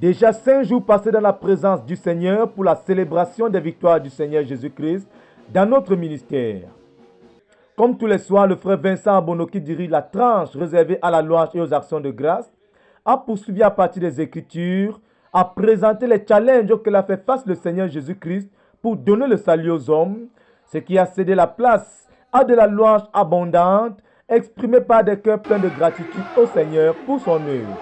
Déjà 5 jours passés dans la présence du Seigneur pour la célébration des victoires du Seigneur Jésus-Christ dans notre ministère. Comme tous les soirs, le frère Vincent Abono, qui dirige la tranche réservée à la louange et aux actions de grâce, a poursuivi à partir des Écritures à présenter les challenges auxquels a fait face le Seigneur Jésus-Christ pour donner le salut aux hommes, ce qui a cédé la place à de la louange abondante exprimée par des cœurs pleins de gratitude au Seigneur pour son œuvre.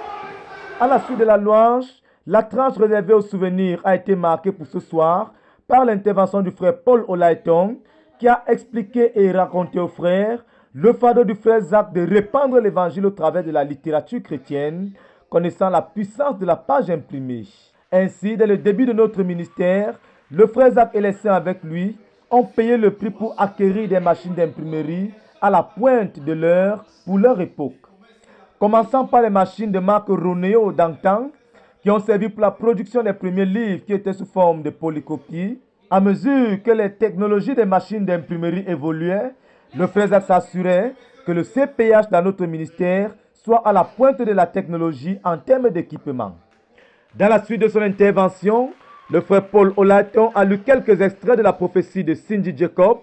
À la suite de la louange, la tranche réservée aux souvenirs a été marquée pour ce soir par l'intervention du frère Paul Olaïton, qui a expliqué et raconté aux frères le fardeau du frère Zach de répandre l'évangile au travers de la littérature chrétienne, connaissant la puissance de la page imprimée. Ainsi, dès le début de notre ministère, le frère Zach et les saints avec lui ont payé le prix pour acquérir des machines d'imprimerie à la pointe de l'heure pour leur époque. Commençant par les machines de marque Roneo d'antan, qui ont servi pour la production des premiers livres qui étaient sous forme de polycopie. À mesure que les technologies des machines d'imprimerie évoluaient, le frère Zach s'assurait que le CPH dans notre ministère soit à la pointe de la technologie en termes d'équipement. Dans la suite de son intervention, le frère Paul Olaïton a lu quelques extraits de la prophétie de Cindy Jacobs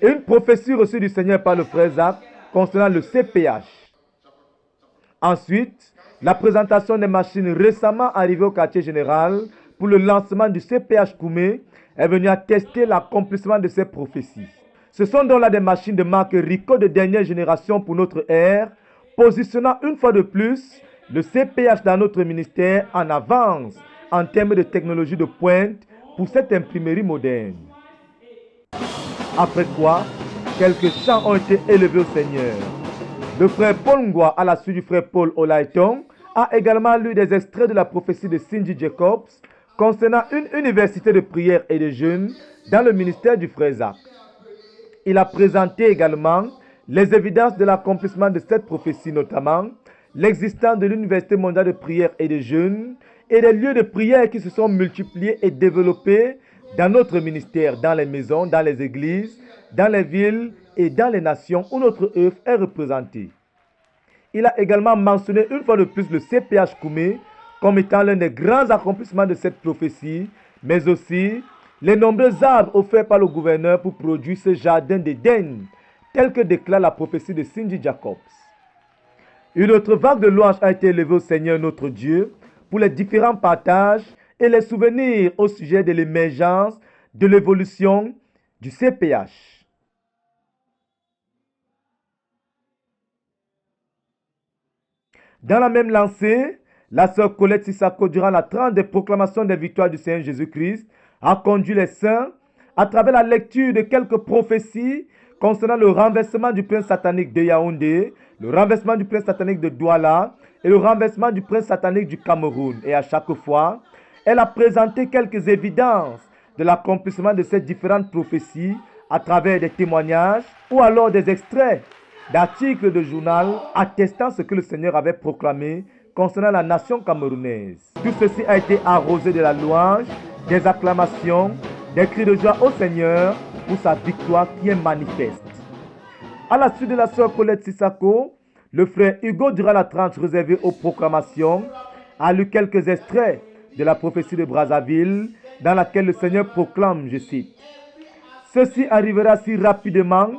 et une prophétie reçue du Seigneur par le frère Zach concernant le CPH. Ensuite, la présentation des machines récemment arrivées au quartier général pour le lancement du CPH Koumé est venue attester l'accomplissement de ces prophéties. Ce sont donc là des machines de marque Ricoh de dernière génération pour notre ère, positionnant une fois de plus le CPH dans notre ministère en avance en termes de technologie de pointe pour cette imprimerie moderne. Après quoi, quelques chants ont été élevés au Seigneur. Le frère Paul Ngwa, à la suite du frère Paul Olaïton, a également lu des extraits de la prophétie de Cindy Jacobs concernant une université de prière et de jeûne dans le ministère du frère Zach. Il a présenté également les évidences de l'accomplissement de cette prophétie, notamment l'existence de l'université mondiale de prière et de jeûne et des lieux de prière qui se sont multipliés et développés dans notre ministère, dans les maisons, dans les églises, dans les villes et dans les nations où notre œuvre est représentée. Il a également mentionné une fois de plus le CPH Koumé comme étant l'un des grands accomplissements de cette prophétie, mais aussi les nombreux arbres offerts par le gouverneur pour produire ce jardin d'Éden, tel que déclare la prophétie de Cindy Jacobs. Une autre vague de louanges a été élevée au Seigneur notre Dieu pour les différents partages et les souvenirs au sujet de l'émergence, de l'évolution du CPH. Dans la même lancée, la sœur Colette Sissako, durant la tranche des proclamations des victoires du Seigneur Jésus-Christ, a conduit les saints à travers la lecture de quelques prophéties concernant le renversement du prince satanique de Yaoundé, le renversement du prince satanique de Douala et le renversement du prince satanique du Cameroun. Et à chaque fois, elle a présenté quelques évidences de l'accomplissement de ces différentes prophéties à travers des témoignages ou alors des extraits d'articles de journal attestant ce que le Seigneur avait proclamé concernant la nation camerounaise. Tout ceci a été arrosé de la louange, des acclamations, des cris de joie au Seigneur pour sa victoire qui est manifeste. À la suite de la sœur Colette Sissako, le frère Hugo, durant la tranche réservée aux proclamations, a lu quelques extraits de la prophétie de Brazzaville dans laquelle le Seigneur proclame, je cite, « Ceci arrivera si rapidement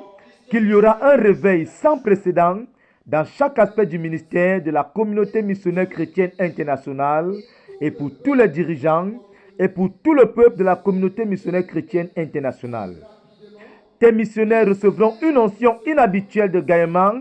qu'il y aura un réveil sans précédent dans chaque aspect du ministère de la communauté missionnaire chrétienne internationale et pour tous les dirigeants et pour tout le peuple de la communauté missionnaire chrétienne internationale. Tes missionnaires recevront une onction inhabituelle de gaiement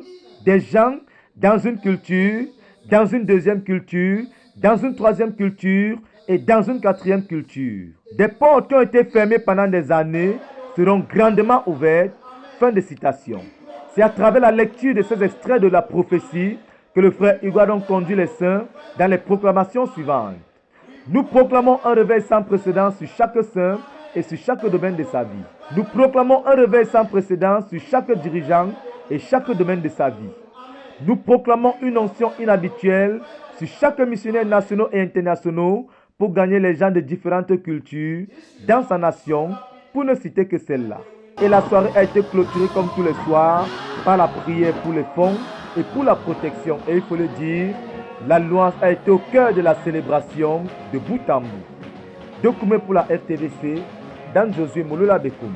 des gens dans une culture, dans une deuxième culture, dans une troisième culture et dans une quatrième culture. Des portes qui ont été fermées pendant des années seront grandement ouvertes. » Fin de citation. C'est à travers la lecture de ces extraits de la prophétie que le frère Hugo a donc conduit les saints dans les proclamations suivantes. Nous proclamons un réveil sans précédent sur chaque saint et sur chaque domaine de sa vie. Nous proclamons un réveil sans précédent sur chaque dirigeant et chaque domaine de sa vie. Nous proclamons une onction inhabituelle sur chaque missionnaire national et international pour gagner les gens de différentes cultures dans sa nation, pour ne citer que celle-là. Et la soirée a été clôturée comme tous les soirs par la prière pour les fonds et pour la protection. Et il faut le dire, La louange a été au cœur de la célébration de bout en bout. Document pour la RTVC, Dan Josué Molola Bekoum.